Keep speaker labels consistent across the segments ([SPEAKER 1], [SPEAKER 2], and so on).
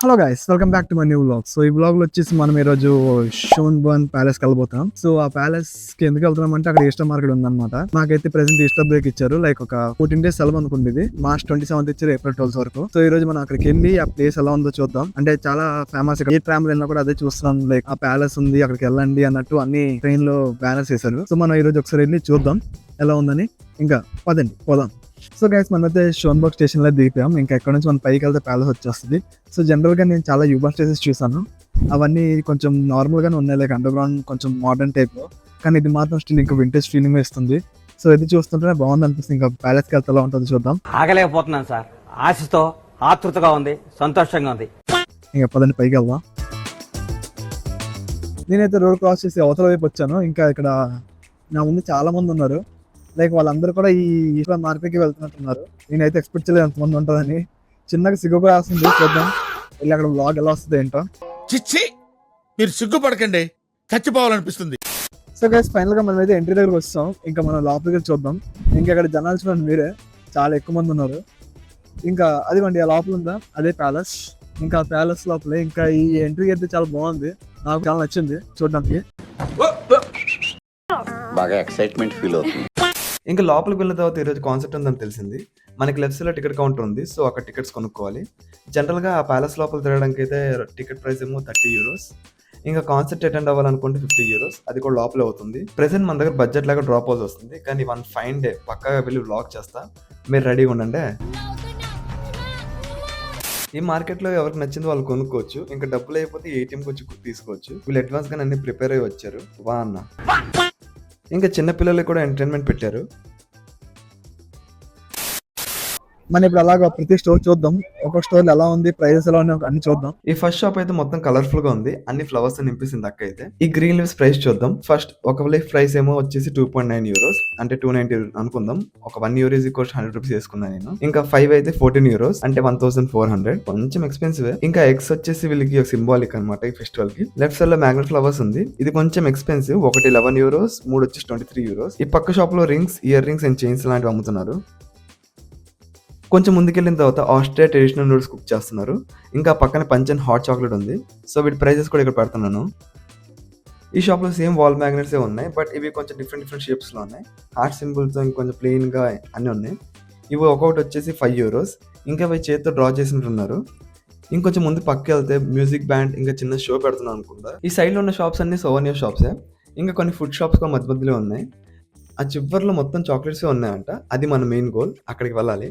[SPEAKER 1] Hello guys, welcome back to my new vlog. So ఈ vlog లో వచ్చేసి మనం ఈరోజు షోన్బర్న్ ప్యాలెస్ కి వెళ్ళబోతాం. సో ఆ ప్యాలెస్ కి ఎందుకు వెళ్తున్నాం అంటే అక్కడ ఈస్టర్ మార్కెట్ ఉందన్నమాట. నాకైతే ప్రెసెంట్ ఈస్టర్ బ్రేక్ ఇచ్చారు, లైక్ ఒక 14 days సెలవు అనుకుంది. ఇది మార్చ్ 27 ఇచ్చారు, ఏప్రిల్ 12 వరకు. సో ఈ రోజు మనం అక్కడికి వెళ్ళి ఆ ప్లేస్ ఎలా ఉందో చూద్దాం. అంటే చాలా ఫేమస్, ఏ ట్రామ్ వెళ్ళినా కూడా అదే చూస్తున్నాం, లైక్ ఆ ప్యాలెస్ ఉంది అక్కడికి వెళ్ళండి అన్నట్టు అన్ని ట్రైన్ లో బ్యానర్స్ వేశారు. సో మనం ఈ రోజు ఒకసారి వెళ్ళి చూద్దాం ఎలా ఉందని. ఇంకా పదండి పోదాం. సో గైస్, మనమైతే షోన్బర్గ్ స్టేషన్ లో దిగిపోయాం. ఇంకా ఎక్కడ నుంచి మనం పైకి వెళ్తే ప్యాలెస్ వచ్చేస్తుంది. సో జనరల్ గా నేను చాలా యూబర్ స్టేషన్స్ చూసాను, అవన్నీ కొంచెం నార్మల్ గానే ఉన్నాయి, లైక్ అండర్ గ్రౌండ్ కొంచెం మోడర్న్ టైప్ లో. కానీ ఇది మాత్రం స్టిల్ ఇంకా వింటేజ్ ఫీలింగ్ ఇస్తుంది. సో ఇది చూస్తుంటేనే బాగుంది అనిపిస్తుంది. ఇంకా ప్యాలెస్ కి వెళ్తే ఎలా ఉంటుందో చూద్దాం.
[SPEAKER 2] ఆగలేకపోతున్నాను సార్, ఆశతో ఆతృతగా ఉంది, సంతోషంగా ఉంది.
[SPEAKER 1] ఇంకా పదండి పైకి వెళ్దాం. నేనైతే రోడ్ క్రాస్ చేసి అవతల వైపు వచ్చాను. ఇంకా ఇక్కడ నా ముందు చాలా మంది ఉన్నారు, లైక్ వాళ్ళందరూ కూడా ఈ ఈస్టర్ మార్కెట్ కి వెళ్తున్నట్టున్నారు. నేనైతే ఎక్స్పెక్ట్ చేయలేదు ఎంతమంది ఉంటుందని. చిన్నగా సిగ్గు కూడా వస్తుంది, చూద్దాం వెళ్ళి అక్కడ వ్లాగ్ ఎలా వస్తుంది ఏంటో.
[SPEAKER 3] చిచ్చి, మీరు సిగ్గుపడకండి, చచ్చిపోవాలనిపిస్తుంది.
[SPEAKER 1] సో గైస్, ఫైనల్ గా మనం అయితే ఎంట్రీ దగ్గరకు వస్తాం. ఇంకా మనం లోపలికి చూద్దాం. ఇంకా ఇక్కడ జనాలు చూడండి మీరే, చాలా ఎక్కువ మంది ఉన్నారు. ఇంకా అదిగోండి ఆ లోపల ఉందా, అదే ప్యాలెస్. ఇంకా ప్యాలెస్ లోపలే. ఇంకా ఈ ఎంట్రీ అయితే చాలా బాగుంది, నాకు చాలా నచ్చింది చూడడానికి.
[SPEAKER 4] బాగా ఎక్సైట్మెంట్ ఫీల్ అవుతుంది.
[SPEAKER 5] ఇంకా లోపలికి వెళ్ళిన తర్వాత ఈరోజు కాన్సెప్ట్ ఉందని తెలిసింది. మనకి లెఫ్ట్ సైడ్ లో టికెట్ కౌంటర్ ఉంది, సో అక్కడ టికెట్స్ కొనుక్కోవాలి. జనరల్గా ఆ ప్యాలెస్ లోపల తిరగడానికి అయితే టికెట్ ప్రైస్ ఏమో 30 euros. ఇంకా కాన్సెప్ట్ అటెండ్ అవ్వాలనుకుంటే 50 euros, అది కూడా లోపలే అవుతుంది. ప్రెసెంట్ మన దగ్గర బడ్జెట్ లాగా డ్రాప్ అవుతుంది వస్తుంది, కానీ వన్ ఫైన్ డే పక్కాగా వెళ్ళి వ్లాగ్ చేస్తా, మీరు రెడీగా ఉండండి. ఈ మార్కెట్లో ఎవరికి నచ్చింది వాళ్ళు కొనుక్కోవచ్చు. ఇంకా డబ్బులు అయిపోతే ఏటీఎంకి వచ్చి తీసుకోవచ్చు. వీళ్ళు అడ్వాన్స్ గా అన్ని ప్రిపేర్ అయ్యి వచ్చారు. వా అన్న. ఇంకా చిన్నపిల్లలకి కూడా ఎంటర్టైన్మెంట్ పెట్టారు.
[SPEAKER 1] మనం ఇప్పుడు అలాగా ప్రతి స్టోర్ చూద్దాం, ఒక్కొక్క స్టోర్ ఎలా ఉంది, ప్రైజెస్ ఎలా ఉన్నాయి అన్ని చూద్దాం.
[SPEAKER 5] ఈ ఫస్ట్ షాప్ అయితే మొత్తం కలర్ఫుల్ గా ఉంది, అన్ని ఫ్లవర్స్ నింపేసింది అక్క అయితే. ఈ గ్రీన్ లీవ్స్ ప్రైస్ చూద్దాం. ఫస్ట్ ఒక లీఫ్ ప్రైస్ ఏమో వచ్చేసి 2.9 euros, అంటే 290 అనుకుందాం. ఒక 1 euro ఈజ్ ఈక్వల్స్ 100 rupees వేసుకున్నాను నేను. ఇంకా 5 అయితే 14 euros, అంటే 1400, కొంచెం ఎక్స్పెన్సివ్. ఇంకా ఎక్స్ వచ్చేసి వీళ్ళకి సింబాలిక్ అనమాట ఈ ఫెస్టివల్ కి. లెఫ్ట్ సైడ్ లో మ్యాగ్నెట్ ఫ్లవర్స్ ఉంది, ఇది కొంచెం ఎక్స్పెన్సివ్. ఒకటి 11 euros, 3 వచ్చేసి 23 euros. ఈ పక్క షాప్ లో rings, ear rings and chains లాంటివి అమ్ముతున్నారు. కొంచెం ముందుకెళ్ళిన తర్వాత ఆస్ట్రియా ట్రెడిషనల్ నూడిల్స్ కుక్ చేస్తున్నారు. ఇంకా పక్కన పంచ్ అండ్ హాట్ చాక్లెట్ ఉంది. సో వీటి ప్రైజెస్ కూడా ఇక్కడ పెడుతున్నాను. ఈ షాప్ లో సేమ్ వాల్ మ్యాగ్నెట్స్ ఉన్నాయి, బట్ ఇవి కొంచెం డిఫరెంట్ షేప్స్ లో ఉన్నాయి. హార్ట్ సింబల్స్ ఇంకొంచెం ప్లెయిన్ గా అన్ని ఉన్నాయి. ఇవి ఒక్కొక్కటి వచ్చేసి 5 euros. ఇంకా అవి చేతితో డ్రా చేసినట్టున్నారు. ఇంకొంచెం ముందు పక్కకి వెళ్తే మ్యూజిక్ బ్యాండ్ ఇంకా చిన్న షో పెడుతున్నాను అనుకుంటా. ఈ సైడ్ లో ఉన్న షాప్స్ అన్ని సోవనియర్ షాప్సే. ఇంకా కొన్ని ఫుడ్ షాప్స్ కూడా మధ్య మధ్యలో ఉన్నాయి. ఆ చివర్లో మొత్తం చాక్లెట్స్ ఉన్నాయంట, అది మన మెయిన్ గోల్, అక్కడికి వెళ్ళాలి.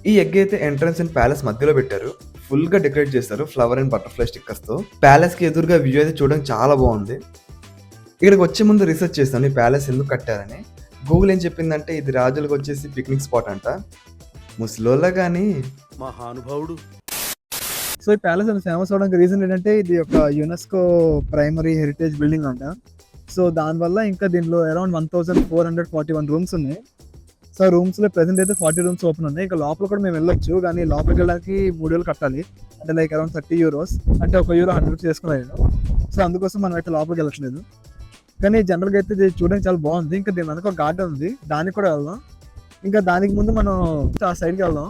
[SPEAKER 5] ఈ ఎగ్ అయితే ఎంట్రన్స్ అండ్ ప్యాలెస్ మధ్యలో పెట్టారు. ఫుల్ గా డెకరేట్ చేస్తారు ఫ్లవర్ అండ్ బటర్ఫ్లై స్టిక్కర్స్ తో. ప్యాలెస్ కి ఎదురుగా వ్యూ అయితే చూడడానికి చాలా బాగుంది. ఇక్కడికి వచ్చే ముందు రీసెర్చ్ చేస్తాను ఈ ప్యాలెస్ ఎందుకు కట్టారని. గూగుల్ ఏం చెప్పిందంటే ఇది రాజులకు వచ్చేసి పిక్నిక్ స్పాట్ అంట, ముసలోళ్ళ కానీ.
[SPEAKER 3] మహానుభావుడు.
[SPEAKER 1] సో ఈ ప్యాలెస్ అని ఫేమస్ అవడానికి రీజన్ ఏంటంటే ఇది ఒక యునెస్కో ప్రైమరీ హెరిటేజ్ బిల్డింగ్ అంట. సో దానివల్ల ఇంకా దీనిలో అరౌండ్ 1441 రూమ్స్ ఉన్నాయి. సో రూమ్స్ లో ప్రెసెంట్ అయితే 40 రూమ్స్ ఓపెన్ ఉన్నాయి. ఇంకా లోపల కూడా మేము వెళ్ళొచ్చు, కానీ లోపలికి వెళ్ళడానికి 3 వేలు కట్టాలి. అంటే లైక్ అరౌండ్ 30 euros, అంటే €1 100 rupees చేసుకున్నాను. సో అందుకోసం మనం అయితే లోపలికి వెళ్ళట్లేదు. కానీ జనరల్గా అయితే ఇది చూడడానికి చాలా బాగుంది. ఇంకా దీని వెనక ఒక గార్డెన్ ఉంది, దానికి కూడా వెళ్దాం. ఇంకా దానికి ముందు మనం ఆ సైడ్కి వెళ్దాం.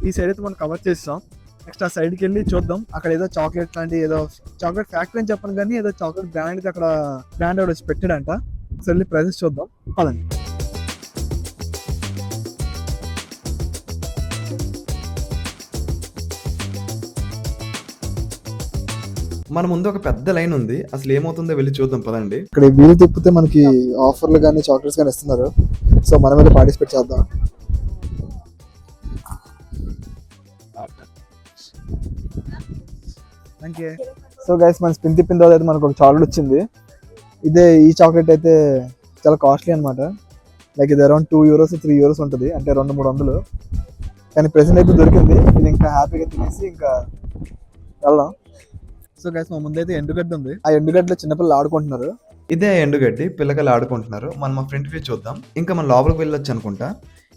[SPEAKER 1] ఈ సైడ్ అయితే మనం కవర్ చేస్తాం. నెక్స్ట్ ఆ సైడ్కి వెళ్ళి చూద్దాం. అక్కడ ఏదో చాక్లెట్ లాంటి ఏదో చాక్లెట్ ఫ్యాక్టరీ అని చెప్పను, కానీ ఏదో చాక్లెట్ బ్రాండ్ అక్కడ బ్రాండ్ వచ్చి పెట్టాడంట. సో వెళ్ళి ప్రైజెస్ చూద్దాం పదండి.
[SPEAKER 5] మన ముందు ఒక పెద్ద లైన్ ఉంది, అసలు ఏమవుతుందో వెళ్ళి చూద్దాం పదండి.
[SPEAKER 1] ఇక్కడ వీలు తిప్పితే మనకి ఆఫర్లు కానీ చాక్లెట్స్ కానీ ఇస్తున్నారు. సో మనం వెళ్ళి పార్టిసిపేట్ చేద్దాం. సో గైస్, మన స్పిన్ తిప్పిన తర్వాత అయితే మనకు ఒక చాక్లెట్ వచ్చింది. ఈ చాక్లెట్ అయితే చాలా కాస్ట్లీ అనమాట. లైక్ ఇది అరౌండ్ 2 euros 3 euros ఉంటుంది, అంటే 200-300. కానీ ప్రెసెంట్ అయితే దొరికింది. ఇది ఇంకా హ్యాపీగా తినేసి ఇంకా వెళ్దాం. సో గైస్, మా ముందైతే ఎండుగడ్డ ఉంది. ఆ ఎండుగడ్డలో చిన్నపిల్లలు ఆడుకుంటున్నారు.
[SPEAKER 5] ఇదే ఎండుగడ్డి, పిల్లకాయలు ఆడుకుంటున్నారు. మనం మా ఫ్రంట్ వ్యూ చూద్దాం. ఇంకా మన లోపలికి వెళ్ళొచ్చు అనుకుంటా.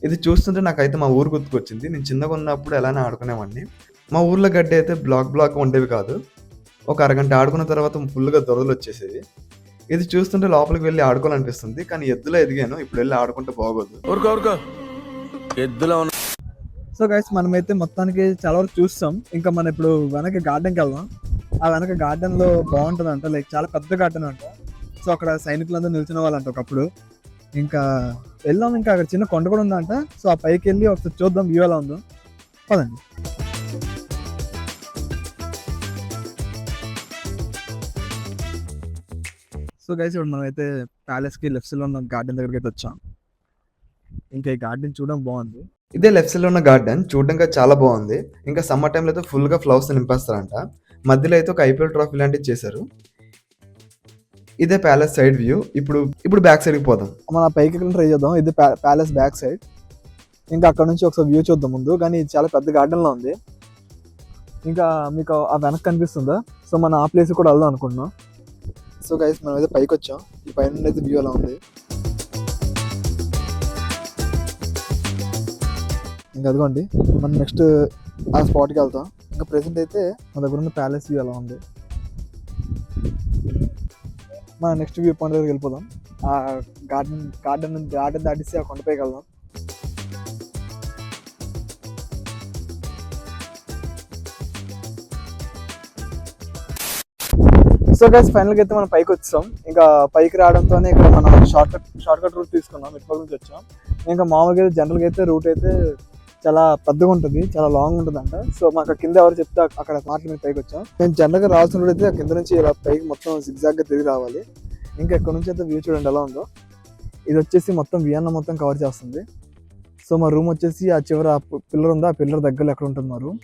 [SPEAKER 5] ఇది చూస్తుంటే నాకైతే మా ఊరు గుర్తుకొచ్చింది. నేను చిన్నగా ఉన్నప్పుడు ఎలానే ఆడుకునేవాడిని. మా ఊర్లో గడ్డి అయితే బ్లాక్ ఉండేవి కాదు. ఒక అరగంట ఆడుకున్న తర్వాత ఫుల్గా దొరదలు వచ్చేసేవి. ఇది చూస్తుంటే లోపలికి వెళ్ళి ఆడుకోవాలనిపిస్తుంది. కానీ ఎద్దులో ఎదిగాను, ఇప్పుడు వెళ్ళి ఆడుకుంటే బాగోదు.
[SPEAKER 3] ఊరుకో ఎద్దులో ఉన్న
[SPEAKER 1] సో గైస్ మనమైతే మొత్తానికి చాలా వరకు చూస్తాం. ఇంకా మనం ఇప్పుడు వెనక గార్డెన్కి వెళ్దాం. ఆ వెనక గార్డెన్లో బాగుంటుందంట, లైక్ చాలా పెద్ద గార్డెన్ అంట. సో అక్కడ సైనికులందరూ నిల్చునే వాళ్ళంట ఒకప్పుడు. ఇంకా వెళ్దాం, ఇంకా అక్కడ చిన్న కొండ కూడా ఉందంట. సో ఆ పైకి వెళ్ళి ఒకసారి చూద్దాం వ్యూ ఎలా ఉందో. పదండి. సో గైస్ ఇప్పుడు మనమైతే ప్యాలెస్కి లెఫ్ట్ సైడ్లో ఉన్న గార్డెన్ దగ్గరికి అయితే వచ్చాం. ఇంకా ఈ గార్డెన్ చూడడం బాగుంది.
[SPEAKER 5] ఇదే లెఫ్ట్ సైడ్ లో ఉన్న గార్డెన్ చూడడానికి చాలా బాగుంది. ఇంకా సమ్మర్ టైంలో అయితే ఫుల్ గా ఫ్లవర్స్ నింపేస్తారంట. మధ్యలో అయితే ఒక ఐపీఎల్ ట్రోఫీ లాంటివి చేశారు. ఇదే ప్యాలెస్ సైడ్ వ్యూ. ఇప్పుడు బ్యాక్ సైడ్ కి పోదాం.
[SPEAKER 1] మనం పైకి ఎక్కడ ట్రై చేద్దాం. ఇది ప్యాలెస్ బ్యాక్ సైడ్. ఇంకా అక్కడ నుంచి ఒకసారి వ్యూ చూద్దాం ముందు. కానీ ఇది చాలా పెద్ద గార్డెన్లో ఉంది. ఇంకా మీకు ఆ వెనక కనిపిస్తుందా? సో మనం ఆ ప్లేస్ కూడా వెళ్దాం అనుకుంటున్నాం. సో గైస్ మనం అయితే పైకి వచ్చాం. ఈ పైన అయితే వ్యూ ఎలా ఉంది. ఇంకా అదిగోండి మనం నెక్స్ట్ ఆ స్పాట్కి వెళ్తాం. ఇంకా ప్రెసెంట్ అయితే మన దగ్గర ఉన్న ప్యాలెస్ వ్యూ ఎలా ఉంది. మన నెక్స్ట్ వ్యూ పాయింట్ దగ్గరికి వెళ్ళిపోదాం. ఆ గార్డెన్ దాటిస్తే ఆ కొండపైకి వెళ్దాం. సో గైస్ ఫైనల్గా అయితే మనం పైకి వచ్చాం. ఇంకా పైకి రావడంతోనే ఇక్కడ మనం షార్ట్ కట్ రూట్ తీసుకున్నాం. ఇటుపక్క నుంచి వచ్చాం. ఇంకా మామూలుగా అయితే జనరల్గా అయితే రూట్ అయితే చాలా పెద్దగా ఉంటుంది, చాలా లాంగ్ ఉంటుంది అంట. సో మాకు కింద ఎవరు చెప్తే అక్కడ మాటలు మీద పైకి వచ్చాం. మేము జనరల్గా రావాల్సిన రూట్ అయితే కింద నుంచి ఇలా పైకి మొత్తం జిగ్జాగ్గా తిరిగి రావాలి. ఇంకా ఇక్కడ నుంచి అయితే వ్యూ చూడండి ఎలా ఉందో. ఇది వచ్చేసి మొత్తం వియన్నా మొత్తం కవర్ చేస్తుంది. సో మా రూమ్ వచ్చేసి ఆ చివర పిల్లర్ ఉందా, ఆ పిల్లర్ దగ్గరలో ఎక్కడ ఉంటుంది మా రూమ్.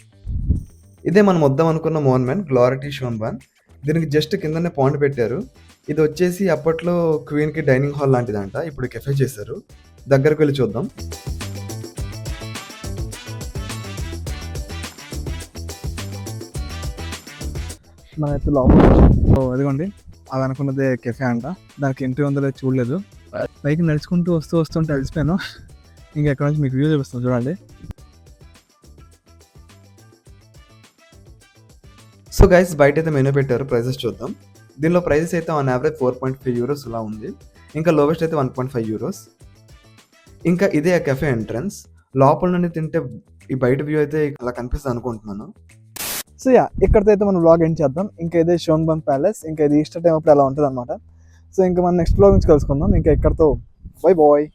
[SPEAKER 5] ఇదే మనం వద్దాం అనుకున్న మోన్మెంట్ గ్లోరీ షోన్బాన్. దీనికి జస్ట్ కిందనే పాండ్ పెట్టారు. ఇది వచ్చేసి అప్పట్లో క్వీన్ కి డైనింగ్ హాల్ లాంటిదంట. ఇప్పుడు కెఫే చేశారు. దగ్గరకు వెళ్ళి చూద్దాం.
[SPEAKER 1] మనైతే లోపల సో అదిగోండి అది అనుకున్నదే కెఫే అంట. దానికి ఎంట్రీ ఉందో లేదో చూడలేదు. పైకి నడుచుకుంటూ వస్తుంటే అలసిపోయాను. ఇంకా ఎక్కడ నుంచి మీకు వ్యూ చూపిస్తాను చూడండి.
[SPEAKER 5] సో గైస్ బయట అయితే మెనూ పెట్టారు. ప్రైజెస్ చూద్దాం. దీనిలో ప్రైజెస్ అయితే ఆన్ యావరేజ్ 4.5 euros ఇలా ఉంది. ఇంకా లోవెస్ట్ అయితే 1.5 euros. ఇంకా ఇదే ఆ కెఫే ఎంట్రన్స్. లోపల నుండి తింటే ఈ బయట వ్యూ అయితే అలా కనిపిస్తుంది అనుకుంటున్నాను.
[SPEAKER 1] సో యా ఇక్కడితో అయితే మనం వ్లాగ్ ఎండ్ చేద్దాం. ఇంకా ఇదే షోన్బాన్ ప్యాలెస్. ఇంకా ఇది ఈస్టర్ టైం అప్పుడు అలా ఉంటుంది అనమాట. సో ఇంకా మనం నెక్స్ట్ వ్లాగ్ నుంచి కలుసుకుందాం. ఇంకా ఇక్కడితో బై బాయ్.